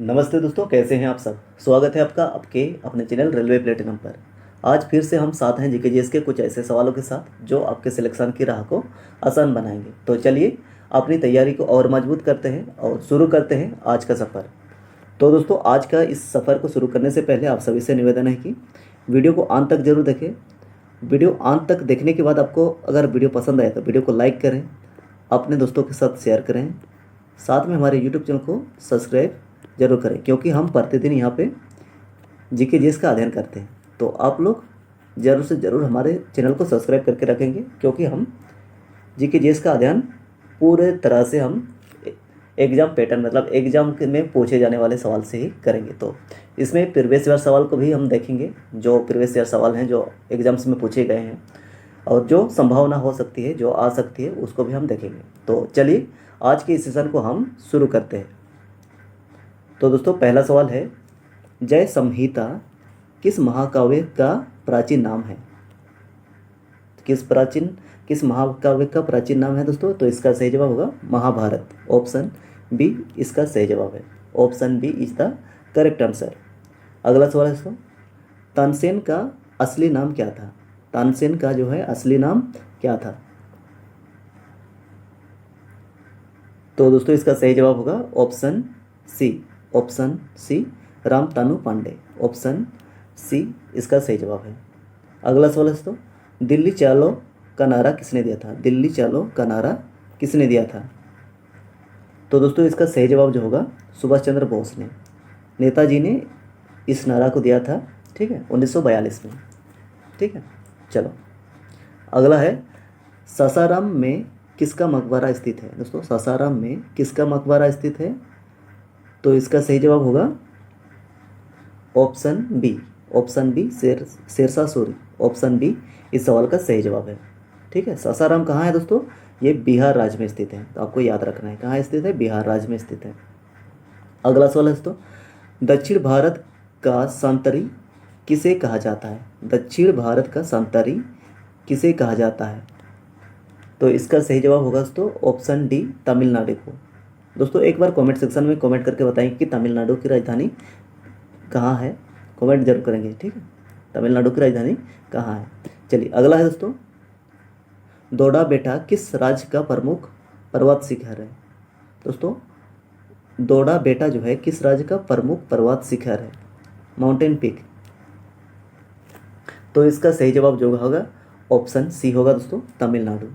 नमस्ते दोस्तों, कैसे हैं आप सब। स्वागत है आपका आपके अपने चैनल रेलवे प्लेटिनम पर। आज फिर से हम साथ हैं जीके जीएस के कुछ ऐसे सवालों के साथ जो आपके सिलेक्शन की राह को आसान बनाएंगे। तो चलिए अपनी तैयारी को और मजबूत करते हैं और शुरू करते हैं आज का सफ़र। तो दोस्तों, आज का इस सफ़र को शुरू करने से पहले आप सभी से निवेदन है कि वीडियो को अंत तक जरूर देखें। वीडियो अंत तक देखने के बाद आपको अगर वीडियो पसंद आए तो वीडियो को लाइक करें, अपने दोस्तों के साथ शेयर करें, साथ में हमारे यूट्यूब चैनल को सब्सक्राइब जरूर करें, क्योंकि हम प्रतिदिन यहाँ पे जीके जीएस का अध्ययन करते हैं। तो आप लोग ज़रूर से ज़रूर हमारे चैनल को सब्सक्राइब करके रखेंगे, क्योंकि हम जीके जीएस का अध्ययन पूरे तरह से हम एग्ज़ाम पैटर्न मतलब एग्ज़ाम में पूछे जाने वाले सवाल से ही करेंगे। तो इसमें प्रीवियस ईयर सवाल को भी हम देखेंगे, जो प्रीवियस ईयर सवाल हैं जो एग्ज़ाम्स में पूछे गए हैं, और जो संभावना हो सकती है जो आ सकती है उसको भी हम देखेंगे। तो चलिए आज के इस सेशन को हम शुरू करते हैं। तो दोस्तों, पहला सवाल है, जय संहिता किस महाकाव्य का प्राचीन नाम है। किस महाकाव्य का प्राचीन नाम है दोस्तों। तो इसका सही जवाब होगा महाभारत। ऑप्शन बी इसका सही जवाब है। Option B is the correct answer. अगला सवाल है दोस्तों, तानसेन का असली नाम क्या था। तानसेन का जो है असली नाम क्या था। तो दोस्तों, इसका सही जवाब होगा option C Ramtanu Pandey. Option C इसका सही जवाब है। अगला सवाल है दोस्तों, दिल्ली चलो का नारा किसने दिया था। दिल्ली चलो का नारा किसने दिया था। तो दोस्तों, इसका सही जवाब जो होगा सुभाष चंद्र बोस ने। नेताजी ने इस नारा को दिया था, ठीक है, 1942 में। ठीक है, चलो अगला है, सासाराम में किसका मकबरा स्थित है। दोस्तों, सासाराम में किसका मकबरा स्थित है। तो इसका सही जवाब होगा option B Sher Shah Suri. Option B इस सवाल का सही जवाब है। ठीक है, सासाराम कहाँ है दोस्तों। ये बिहार राज्य में स्थित है, तो आपको याद रखना है कहाँ स्थित है, बिहार राज्य में स्थित है। अगला सवाल है दोस्तों, दक्षिण भारत का संतरी किसे कहा जाता है। दक्षिण भारत का संतरी किसे कहा जाता है। तो इसका सही जवाब होगा दोस्तों ऑप्शन डी तमिलनाडु को। दोस्तों, एक बार कमेंट सेक्शन में कमेंट करके बताएंगे कि तमिलनाडु की राजधानी कहाँ है। कमेंट जरूर करेंगे, ठीक है, तमिलनाडु की राजधानी कहाँ है। चलिए अगला है दोस्तों, दोडा बेटा किस राज्य का प्रमुख पर्वत शिखर है। दोस्तों, दोडा बेटा जो है किस राज्य का प्रमुख पर्वत शिखर है, माउंटेन पीक। तो इसका सही जवाब जो होगा ऑप्शन सी होगा दोस्तों, तमिलनाडु।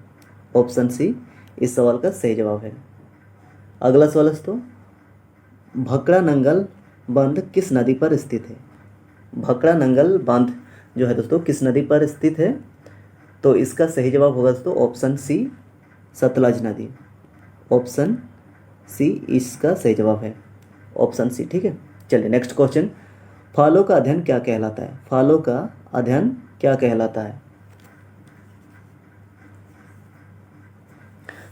ऑप्शन सी इस सवाल का सही जवाब है। अगला सवाल है दोस्तों, भकड़ा नंगल बांध किस नदी पर स्थित है। भकड़ा नंगल बांध जो है दोस्तों किस नदी पर स्थित है। तो इसका सही जवाब होगा दोस्तों ऑप्शन सी सतलज नदी। ऑप्शन सी इसका सही जवाब है, ऑप्शन सी। ठीक है, चलिए नेक्स्ट क्वेश्चन, फलों का अध्ययन क्या कहलाता है। फलों का अध्ययन क्या कहलाता है।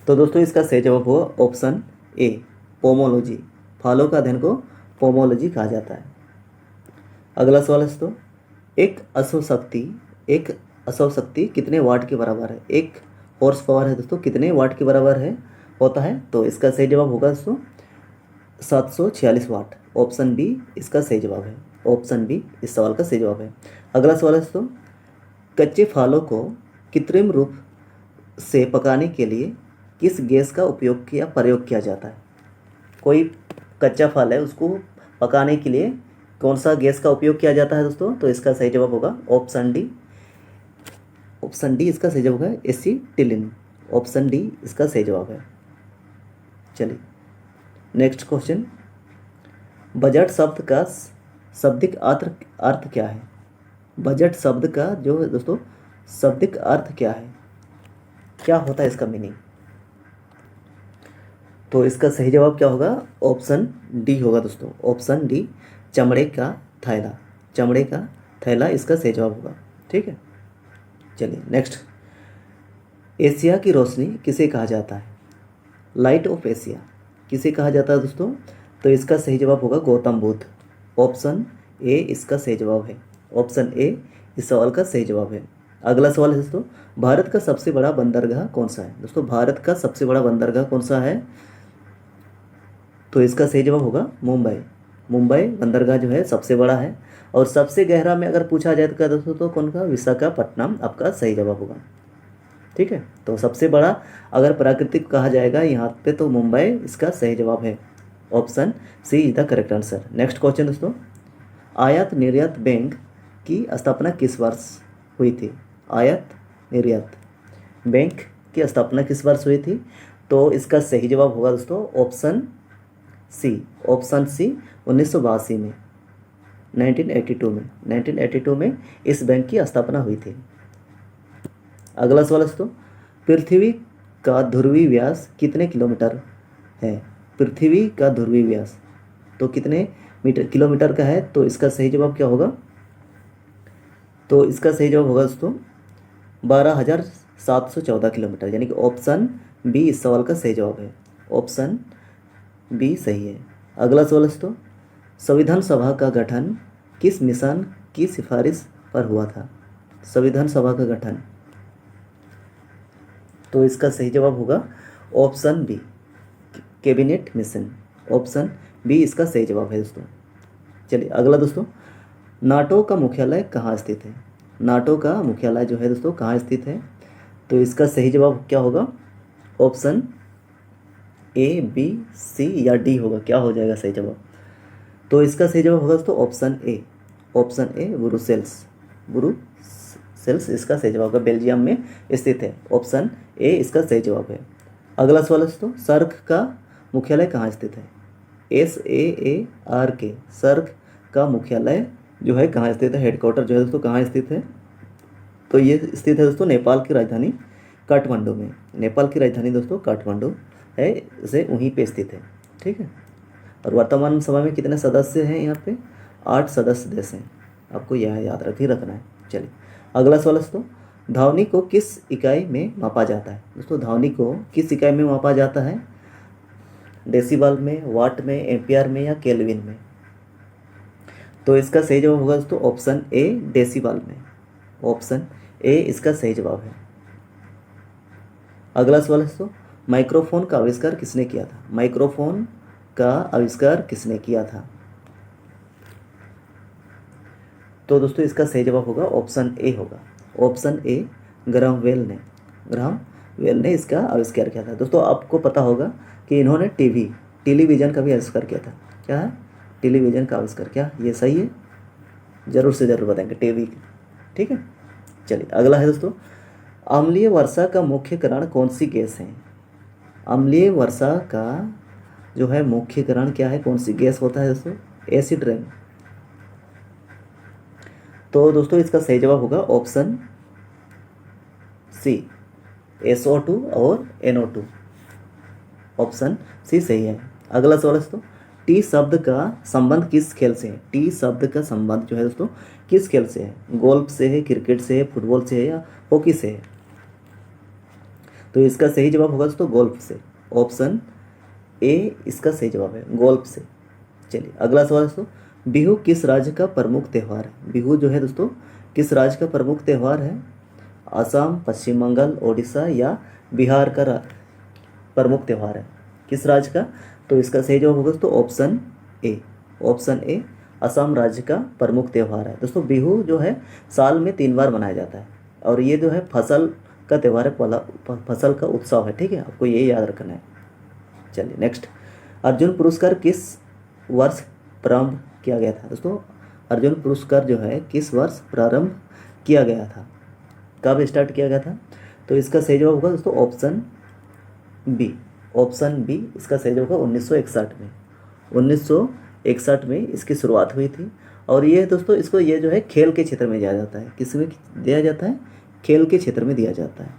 तो दोस्तों, इसका सही जवाब होगा ऑप्शन ए पोमोलॉजी। फलों का अध्ययन को पोमोलॉजी कहा जाता है। अगला सवाल है दोस्तों, एक अश्वशक्ति कितने वाट के बराबर है। एक हॉर्स पावर है दोस्तों कितने वाट के बराबर है होता है। तो इसका सही जवाब होगा दोस्तों 746 वाट। ऑप्शन बी इसका सही जवाब है। ऑप्शन बी इस सवाल का सही जवाब है। अगला सवाल है दोस्तों, कच्चे फलों को कृत्रिम रूप से पकाने के लिए किस गैस का प्रयोग किया जाता है। कोई कच्चा फल है उसको पकाने के लिए कौन सा गैस का उपयोग किया जाता है दोस्तों। तो इसका सही जवाब होगा ऑप्शन डी। ऑप्शन डी इसका सही जवाब है एसिटिलीन। ऑप्शन डी इसका सही जवाब है। चलिए नेक्स्ट क्वेश्चन, बजट शब्द का शाब्दिक अर्थ क्या है। बजट शब्द का जो है दोस्तों शाब्दिक अर्थ क्या है, क्या होता है इसका मीनिंग। तो इसका सही जवाब क्या होगा, ऑप्शन डी होगा दोस्तों। ऑप्शन डी चमड़े का थैला। चमड़े का थैला इसका सही जवाब होगा। ठीक है, चलिए नेक्स्ट, एशिया की रोशनी किसे कहा जाता है। लाइट ऑफ एशिया किसे कहा जाता है दोस्तों। तो इसका सही जवाब होगा गौतम बुद्ध। ऑप्शन ए इसका सही जवाब है। ऑप्शन ए इस सवाल का सही जवाब है। अगला सवाल है दोस्तों, भारत का सबसे बड़ा बंदरगाह कौन सा है। दोस्तों, भारत का सबसे बड़ा बंदरगाह कौन सा है। तो इसका सही जवाब होगा मुंबई। मुंबई बंदरगाह जो है सबसे बड़ा है। और सबसे गहरा में अगर पूछा जाए तो दोस्तों तो कौन का, विशाखापट्टनम आपका सही जवाब होगा। ठीक है, तो सबसे बड़ा अगर प्राकृतिक कहा जाएगा यहाँ पे तो मुंबई इसका सही जवाब है। Option C is the correct answer. Next question दोस्तों, आयात निर्यात बैंक की स्थापना किस वर्ष हुई थी? आयात निर्यात बैंक की स्थापना किस वर्ष हुई थी? तो इसका सही जवाब होगा दोस्तों ऑप्शन सी। ऑप्शन सी 1982 में, 1982 में इस बैंक की स्थापना हुई थी। अगला सवाल दोस्तों, पृथ्वी का ध्रुवीय व्यास कितने किलोमीटर है? पृथ्वी का ध्रुवीय व्यास तो कितने किलोमीटर का है? तो इसका सही जवाब क्या होगा? तो इसका सही जवाब होगा दोस्तों 12,714 किलोमीटर, यानी कि ऑप्शन बी इस सवाल का सही जवाब है। ऑप्शन बी सही है। अगला सवाल दोस्तों, संविधान सभा का गठन किस मिशन की सिफारिश पर हुआ था? संविधान सभा का गठन, तो इसका सही जवाब होगा option B, cabinet mission. Option B इसका सही जवाब है दोस्तों। चलिए अगला दोस्तों, नाटो का मुख्यालय कहाँ स्थित है? नाटो का मुख्यालय जो है दोस्तों कहाँ स्थित है? तो इसका सही जवाब क्या होगा? ऑप्शन ए, बी, सी या डी होगा। क्या हो जाएगा सही जवाब? तो इसका सही जवाब होगा दोस्तों option A. Option A Brussels, Brussels इसका सही जवाब होगा, बेल्जियम में स्थित है। ऑप्शन ए इसका सही जवाब है। अगला सवाल दोस्तों, सर्क का मुख्यालय कहाँ स्थित है? SAARK, सर्क का मुख्यालय जो है कहाँ स्थित है? हेडक्वार्टर जो है दोस्तों कहाँ स्थित है? तो ये स्थित है दोस्तों नेपाल की राजधानी काठमांडू में। नेपाल की राजधानी दोस्तों काठमांडू है, इसे वहीं पे स्थित है। ठीक है, और वर्तमान समय में कितने सदस्य हैं यहाँ पे? 8 सदस्य देश हैं, आपको यह याद रखना है। चलिए अगला सवाल दोस्तों, ध्वनि को किस इकाई में मापा जाता है? दोस्तों ध्वनि को किस इकाई में मापा जाता है? डेसिबल में, वाट में, एम्पियर में या केल्विन में? तो इसका सही जवाब होगा दोस्तों ऑप्शन ए, डेसिबल में। ऑप्शन ए इसका सही जवाब है। अगला सवाल दोस्तों, माइक्रोफोन का आविष्कार किसने किया था? माइक्रोफोन का आविष्कार किसने किया था? तो दोस्तों इसका सही जवाब होगा ऑप्शन ए होगा। ऑप्शन ए, ग्राहम बेल ने इसका आविष्कार किया था। दोस्तों आपको पता होगा कि इन्होंने टेलीविज़न का भी आविष्कार किया था। क्या है? टेलीविज़न का आविष्कार। क्या ये सही है? ज़रूर से ज़रूर बताएंगे टीवी। ठीक है, चलिए अगला है दोस्तों, अम्लीय वर्षा का मुख्य कारण कौन सी गैस है? अम्लीय वर्षा का जो है मुख्य कारण क्या है? कौन सी गैस होता है दोस्तों? Acid rain. तो दोस्तों इसका सही जवाब होगा ऑप्शन सी, SO2 और NO2। ऑप्शन सी सही है। अगला सवाल दोस्तों, टी शब्द का संबंध किस खेल से है? टी शब्द का संबंध जो है दोस्तों किस खेल से है? गोल्फ से है, क्रिकेट से है, फुटबॉल से है या हॉकी से है? तो इसका सही जवाब होगा दोस्तों गोल्फ से। ऑप्शन ए इसका सही जवाब है, गोल्फ से। चलिए अगला सवाल दोस्तों, बिहू किस राज्य का प्रमुख त्यौहार है? बिहू जो है दोस्तों किस राज्य का प्रमुख त्यौहार है? असम, पश्चिम बंगाल, ओडिशा या बिहार का प्रमुख त्यौहार है? किस राज्य का? तो इसका सही जवाब होगा दोस्तों option A. Option A Assam राज्य का प्रमुख त्यौहार है। दोस्तों बिहू जो है साल में 3 बार मनाया जाता है और ये जो है फसल का त्यौहार है, पहला फसल का उत्सव है। ठीक है, आपको ये याद रखना है। चलिए नेक्स्ट, अर्जुन पुरस्कार किस वर्ष प्रारंभ किया गया था? दोस्तों अर्जुन पुरस्कार जो है किस वर्ष प्रारंभ किया गया था? कब स्टार्ट किया गया था? तो इसका सही जवाब होगा दोस्तों ऑप्शन बी। ऑप्शन बी इसका सही जवाब होगा 1961 में। 1961 में इसकी शुरुआत हुई थी और ये दोस्तों इसको ये जो है खेल के क्षेत्र में दिया जाता है। किस में दिया जाता है? खेल के क्षेत्र में दिया जाता है।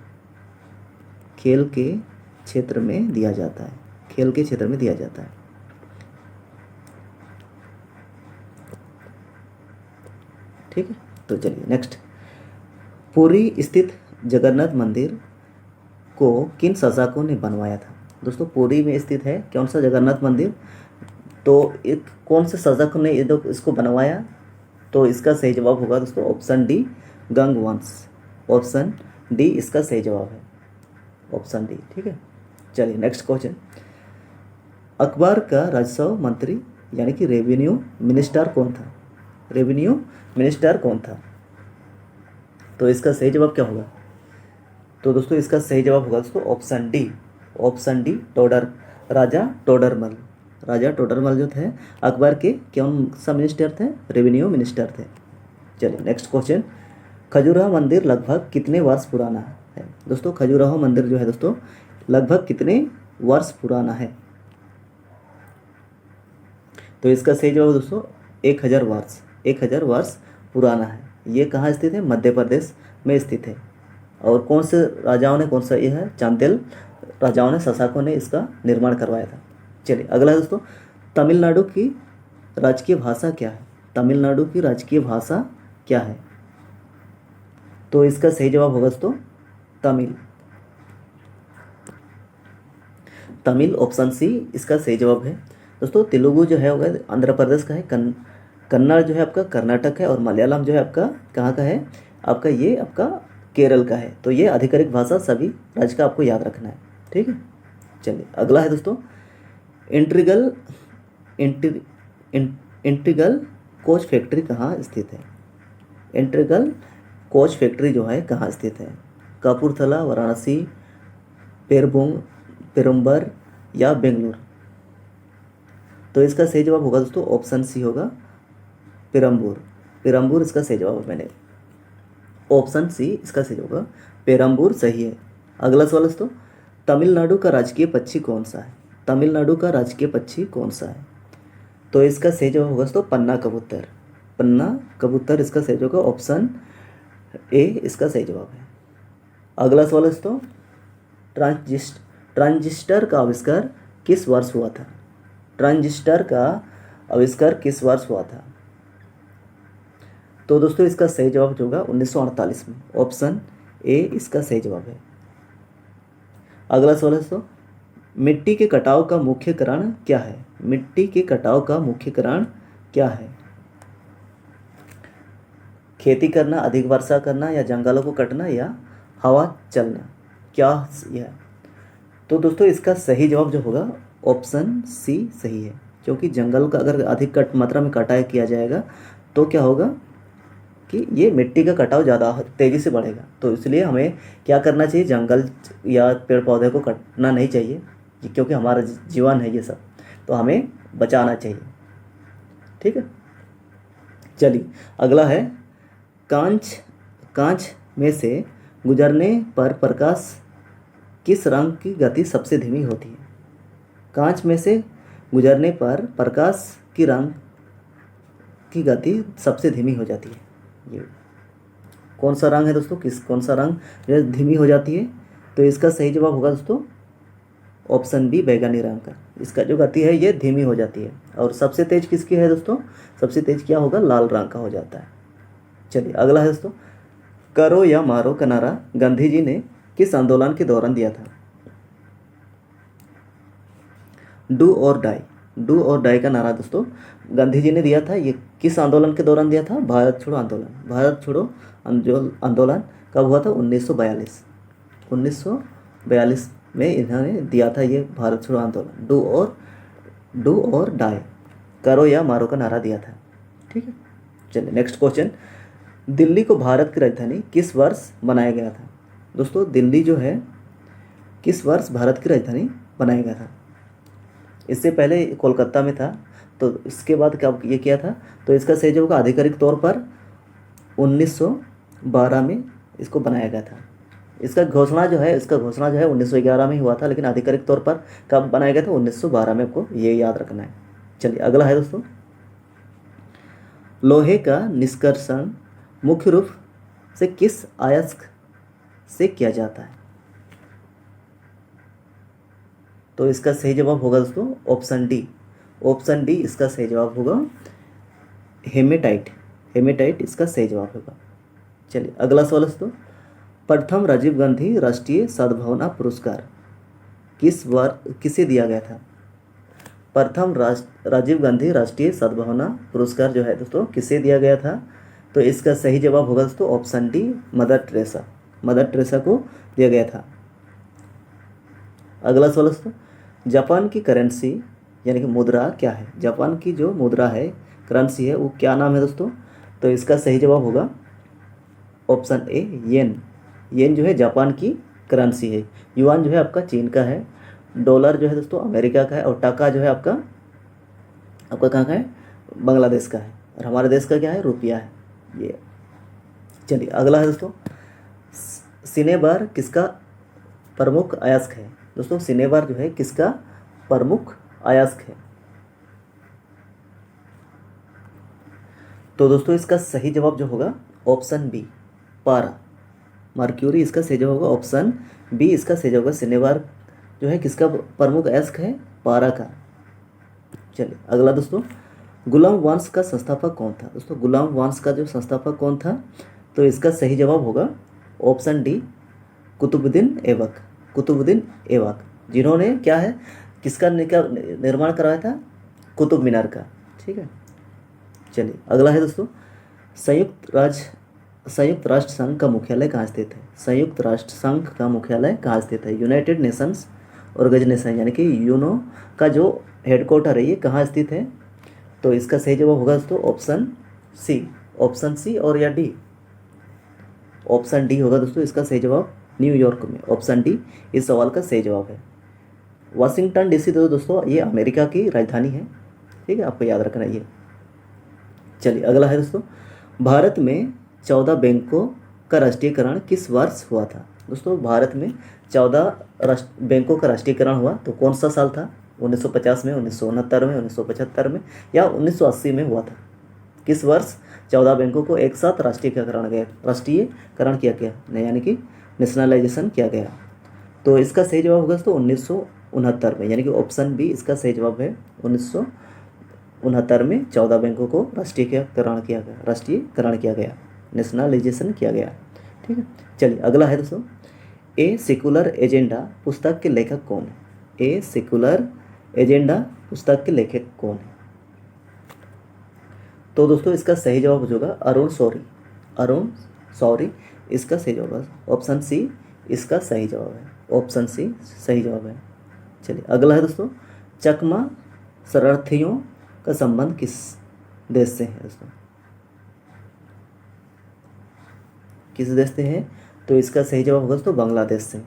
खेल के क्षेत्र में दिया जाता है। खेल के क्षेत्र में दिया जाता है। ठीक है, तो चलिए नेक्स्ट, पुरी स्थित जगन्नाथ मंदिर को किन शासकों ने बनवाया था? दोस्तों पुरी में स्थित है कौन सा जगन्नाथ मंदिर? तो एक कौन से शासक ने इसको बनवाया? तो इसका सही जवाब होगा दोस्तों ऑप्शन डी, गंगवंश। ऑप्शन डी इसका सही जवाब है। Option D. ठीक है, चलिए नेक्स्ट क्वेश्चन, अकबर का राजस्व मंत्री यानी कि रेवेन्यू मिनिस्टर कौन था? रेवेन्यू मिनिस्टर कौन था? तो इसका सही जवाब क्या होगा? तो दोस्तों इसका सही जवाब होगा दोस्तों ऑप्शन डी। ऑप्शन डी राजा टोडरमल। राजा टोडरमल जो थे अकबर के कौन सा मिनिस्टर थे? रेवेन्यू मिनिस्टर थे। चलिए नेक्स्ट क्वेश्चन, खजुराहो मंदिर लगभग कितने वर्ष पुराना है? दोस्तों खजुराहो मंदिर जो है दोस्तों लगभग कितने वर्ष पुराना है? तो इसका सही जवाब दोस्तों 1000 वर्ष। 1000 वर्ष पुराना है। ये कहाँ स्थित है? मध्य प्रदेश में स्थित है। और कौन से राजाओं ने, कौन सा ये है? चांदेल राजाओं ने, शशाकों ने इसका निर्माण करवाया था। चलिए अगला है दोस्तों, तमिलनाडु की राजकीय भाषा क्या है? तमिलनाडु की राजकीय भाषा क्या है? तो इसका सही जवाब होगा दोस्तों तमिल। तमिल ऑप्शन सी इसका सही जवाब है। दोस्तों तेलुगु जो है होगा आंध्र प्रदेश का है, कन्नड़ जो है आपका कर्नाटक है, और मलयालम जो है आपका कहाँ का है? आपका ये आपका केरल का है। तो ये आधिकारिक भाषा सभी राज्य का आपको याद रखना है, ठीक है। चलिए अगला है दोस्तों, इंटीग्रल कोच फैक्ट्री कहाँ स्थित है? इंटीग्रल कोच फैक्ट्री जो है कहाँ स्थित है? कपूरथला, वाराणसी, पेरुम्बर या बेंगलुरु? तो इसका सही जवाब होगा दोस्तों ऑप्शन सी होगा पेरम्बूर। पेरम्बूर इसका सही जवाब है। मैंने ऑप्शन सी इसका सही होगा, पेरम्बूर सही है। अगला सवाल दोस्तों, तमिलनाडु का राजकीय पक्षी कौन सा है? तमिलनाडु का राजकीय पक्षी कौन सा है? तो इसका सही जवाब होगा दोस्तों पन्ना कबूतर। पन्ना कबूतर इसका सही जवाब होगा, ऑप्शन ए इसका सही जवाब है। अगला सवाल दोस्तों, ट्रांजिस्टर का आविष्कार किस वर्ष हुआ था? ट्रांजिस्टर का आविष्कार किस वर्ष हुआ था? तो दोस्तों इसका सही जवाब जो होगा 1948 में। ऑप्शन ए इसका सही जवाब है। अगला सवाल है दोस्तों, मिट्टी के कटाव का मुख्य कारण क्या है? मिट्टी के कटाव का मुख्य कारण क्या है? खेती करना, अधिक वर्षा करना, या जंगलों को कटना, या हवा चलना? क्या यह? तो दोस्तों इसका सही जवाब जो होगा ऑप्शन सी सही है, क्योंकि जंगल का अगर अधिक मात्रा में कटाई किया जाएगा तो क्या होगा कि ये मिट्टी का कटाव ज़्यादा तेज़ी से बढ़ेगा। तो इसलिए हमें क्या करना चाहिए? जंगल या पेड़ पौधे को कटना नहीं चाहिए, क्योंकि हमारा जीवन है ये सब, तो हमें बचाना चाहिए, ठीक है। चलिए अगला है, कांच में से गुजरने पर प्रकाश किस रंग की गति सबसे धीमी होती है? कांच में से गुजरने पर प्रकाश की रंग की गति सबसे धीमी हो जाती है। ये कौन सा रंग है दोस्तों? कौन सा रंग जो धीमी हो जाती है? तो इसका सही जवाब होगा दोस्तों ऑप्शन बी बैगनी रंग का। इसका जो गति है ये धीमी हो जाती है। और सबसे तेज किसकी है दोस्तों? सबसे तेज क्या होगा? लाल रंग का हो जाता है। चलिए अगला है दोस्तों, करो या मारो का नारा गांधी जी ने किस आंदोलन के दौरान दिया था? डू और डाई। डू और डाई का नारा दोस्तों गांधी जी ने दिया था। ये किस आंदोलन के दौरान दिया था? भारत छोड़ो आंदोलन। भारत छोड़ो आंदोलन कब हुआ था? 1942। 1942 में इन्होंने दिया था ये भारत छोड़ो आंदोलन। डू और डाई, करो या मारो का नारा दिया था, ठीक है। चलिए नेक्स्ट क्वेश्चन, दिल्ली को भारत की राजधानी किस वर्ष बनाया गया था? दोस्तों दिल्ली जो है किस वर्ष भारत की राजधानी बनाया गया था? इससे पहले कोलकाता में था, तो इसके बाद क्या ये किया था? तो इसका सही जवाब होगा आधिकारिक तौर पर 1912 में इसको बनाया गया था। इसका घोषणा जो है 1911 में ही हुआ था, लेकिन आधिकारिक तौर पर कब बनाया गया था? 1912 में। आपको ये याद रखना है। चलिए अगला है दोस्तों, लोहे का निष्कर्षण मुख्य रूप से किस अयस्क से किया जाता है? तो इसका सही जवाब होगा दोस्तों ऑप्शन डी। ऑप्शन डी इसका सही जवाब होगा हेमेटाइट। हेमेटाइट इसका सही जवाब होगा। चलिए अगला सवाल दोस्तों, प्रथम राजीव गांधी राष्ट्रीय सद्भावना पुरस्कार किसे दिया गया था? प्रथम राजीव गांधी राष्ट्रीय सद्भावना पुरस्कार जो है दोस्तों किसे दिया गया था? तो इसका सही जवाब होगा दोस्तों option D, mother Teresa. Mother Teresa को दिया गया था। अगला सवाल दोस्तों, जापान की करेंसी यानी कि मुद्रा क्या है, जापान की जो मुद्रा है, करेंसी है, वो क्या नाम है दोस्तों? तो इसका सही जवाब होगा ऑप्शन ए येन। येन जो है जापान की करेंसी है। युआन जो है आपका चीन का है। डॉलर जो है दोस्तों अमेरिका का है। और टाका जो है आपका आपका कहाँ का है? बांग्लादेश का है। और हमारे देश का क्या है? रुपया है ये। चलिए अगला है दोस्तों, सिनेबार किसका प्रमुख अयस्क है? दोस्तों सिनेबार जो है किसका प्रमुख अयस्क है? तो दोस्तों इसका सही जवाब जो होगा ऑप्शन बी, पारा। मर्क्यूरी इसका सही जवाब होगा ऑप्शन बी, इसका सही जवाब होगा। सिनेबार जो है किसका प्रमुख अयस्क है? पारा का। चलिए अगला दोस्तों, गुलाम वंश का संस्थापक कौन था? दोस्तों गुलाम वंश का जो संस्थापक कौन था? तो इसका सही जवाब होगा ऑप्शन डी, कुतुबुद्दीन ऐबक। कुतुबुद्दीन ऐबक, जिन्होंने क्या है, किसका निर्माण करवाया था? कुतुब मीनार का। ठीक है। चलिए अगला है दोस्तों, संयुक्त राष्ट्र संघ का मुख्यालय कहाँ स्थित है? संयुक्त राष्ट्र संघ का मुख्यालय कहाँ स्थित है? यूनाइटेड नेशंस ऑर्गेनाइजेशन यानी कि यूनो का जो हेडक्वार्टर है ये कहाँ स्थित है? तो इसका सही जवाब होगा दोस्तों ऑप्शन सी। ऑप्शन सी और या डी? ऑप्शन डी होगा दोस्तों इसका सही जवाब, न्यूयॉर्क में। ऑप्शन डी इस सवाल का सही जवाब है। वाशिंगटन डीसी तो दोस्तों ये अमेरिका की राजधानी है। ठीक है, आपको याद रखना ये। चलिए अगला है दोस्तों, भारत में 14 बैंकों का राष्ट्रीयकरण किस वर्ष हुआ था? दोस्तों भारत में 14 बैंकों का राष्ट्रीयकरण हुआ तो कौन सा साल था? 1950 में, 1969 में, 1975 में या 1980 में हुआ था? किस वर्ष 14 बैंकों को एक साथ राष्ट्रीयकरण किया गया, यानी कि नेशनलाइजेशन किया गया? तो इसका सही जवाब होगा दोस्तों 1969 में, यानी कि ऑप्शन बी इसका सही जवाब है। 1969 में 14 बैंकों को राष्ट्रीयकरण किया गया, नेशनलाइजेशन किया गया। ठीक है। चलिए अगला है दोस्तों, ए सेकुलर एजेंडा पुस्तक के लेखक कौन है? ए सेकुलर एजेंडा पुस्तक के लेखक कौन है? तो दोस्तों इसका सही जवाब हो जाएगा अरुण शौरी। इसका सही जवाब है ऑप्शन सी, इसका सही जवाब है। ऑप्शन सी सही जवाब है। चलिए अगला है दोस्तों, चकमा शरणार्थियों का संबंध किस देश से है दोस्तों? किस देश से है? तो इसका सही जवाब होगा दोस्तों बांग्लादेश से।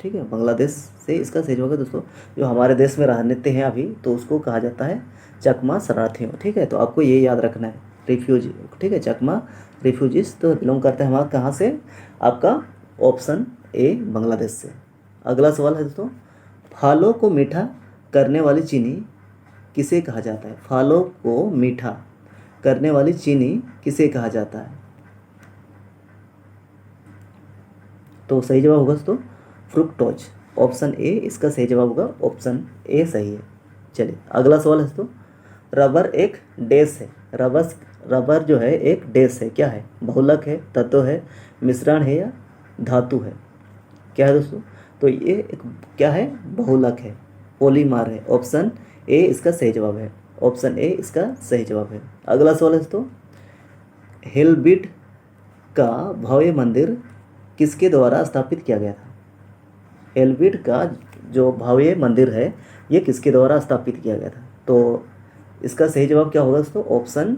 ठीक है, बांग्लादेश से इसका सही जवाब होगा दोस्तों। जो हमारे देश में रहते हैं अभी तो उसको कहा जाता है चकमा शरणार्थियों। ठीक है, तो आपको ये याद रखना है, रिफ्यूजी। ठीक है, चकमा रिफ्यूजीज तो बिलोंग करते हैं हमारा कहाँ से? आपका ऑप्शन ए बांग्लादेश से। अगला सवाल है दोस्तों, फलों को मीठा करने वाली चीनी किसे कहा जाता है? फलों को मीठा करने वाली चीनी किसे कहा जाता है? तो सही जवाब होगा दोस्तों फ्रुक्टोज। ऑप्शन ए इसका सही जवाब होगा, ऑप्शन ए सही है। चलिए अगला सवाल है दोस्तों, रबर एक डैश है। रबर जो है एक डैश है, क्या है? बहुलक है, तत्व है, मिश्रण है या धातु है? क्या है दोस्तों? तो ये एक क्या है? बहुलक है, पॉलीमर है। ऑप्शन ए इसका सही जवाब है। ऑप्शन ए इसका सही जवाब है। अगला सवाल है दोस्तों, हेलबिट का भव्य मंदिर किसके द्वारा स्थापित किया गया था? हेलबिट का जो भव्य मंदिर है ये किसके द्वारा स्थापित किया गया था? तो इसका सही जवाब क्या होगा दोस्तों? ऑप्शन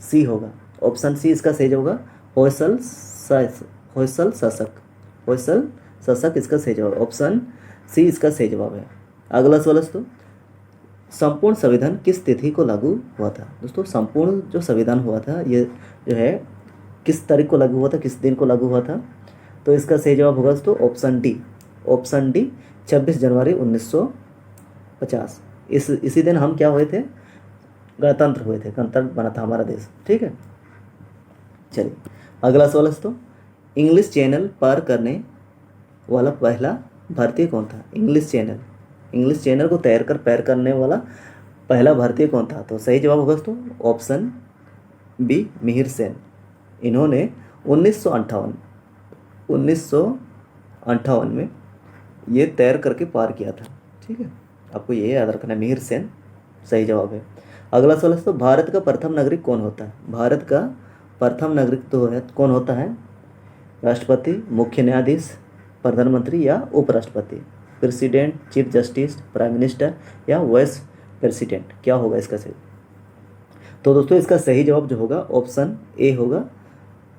सी होगा। ऑप्शन सी इसका सही जवाब होगा, होयसल शासक इसका सही जवाब। ऑप्शन सी इसका सही जवाब है। अगला सवाल दोस्तों, संपूर्ण संविधान किस तिथि को लागू हुआ था? दोस्तों संपूर्ण जो संविधान हुआ था ये जो है किस तारीख को लागू हुआ था, किस दिन को लागू हुआ था? तो इसका सही जवाब होगा दोस्तों ऑप्शन डी। ऑप्शन डी 26 जनवरी 1950। इसी दिन हम क्या हुए थे? गणतंत्र हुए थे, गणतंत्र बना था हमारा देश। ठीक है। चलिए अगला सवाल है दोस्तों, इंग्लिश चैनल पार करने वाला पहला भारतीय कौन था? इंग्लिश चैनल को तैर कर पार करने वाला पहला भारतीय कौन था? तो सही जवाब होगा दोस्तों ऑप्शन बी, मिहिर सेन। इन्होंने 1958 में ये तैर करके पार किया था। ठीक है, आपको ये याद रखना है, मिहिर सेन सही जवाब है। अगला सवाल है, तो भारत का प्रथम नागरिक कौन होता है? भारत का प्रथम नागरिक तो है कौन होता है? राष्ट्रपति, मुख्य न्यायाधीश, प्रधानमंत्री या उपराष्ट्रपति? President, chief justice, prime minister या वाइस प्रेसिडेंट, क्या होगा इसका सही? तो दोस्तों इसका सही जवाब जो होगा ऑप्शन ए होगा,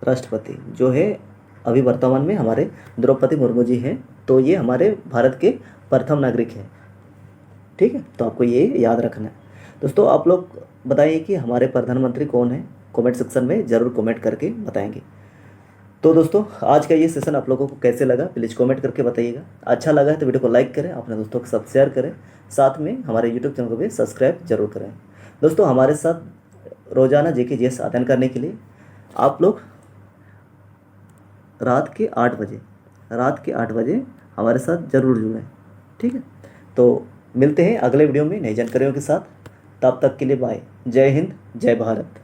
राष्ट्रपति, जो है अभी वर्तमान में हमारे द्रौपदी मुर्मू जी हैं। तो ये हमारे भारत के प्रथम नागरिक हैं। ठीक है, तो आपको ये याद रखना है। दोस्तों आप लोग बताइए कि हमारे प्रधानमंत्री कौन है, कमेंट सेक्शन में ज़रूर कमेंट करके बताएंगे। तो दोस्तों आज का ये सेशन आप लोगों को कैसे लगा प्लीज़ कमेंट करके बताइएगा। अच्छा लगा है तो वीडियो को लाइक करें, अपने दोस्तों के साथ शेयर करें, साथ में हमारे यूट्यूब चैनल को भी सब्सक्राइब जरूर करें। दोस्तों हमारे साथ रोजाना जीके अध्ययन करने के लिए आप लोग रात के 8 बजे हमारे साथ ज़रूर जुड़ें। ठीक है, तो मिलते हैं अगले वीडियो में नई जानकारियों के साथ। तब तक के लिए बाय। जय हिंद, जय भारत।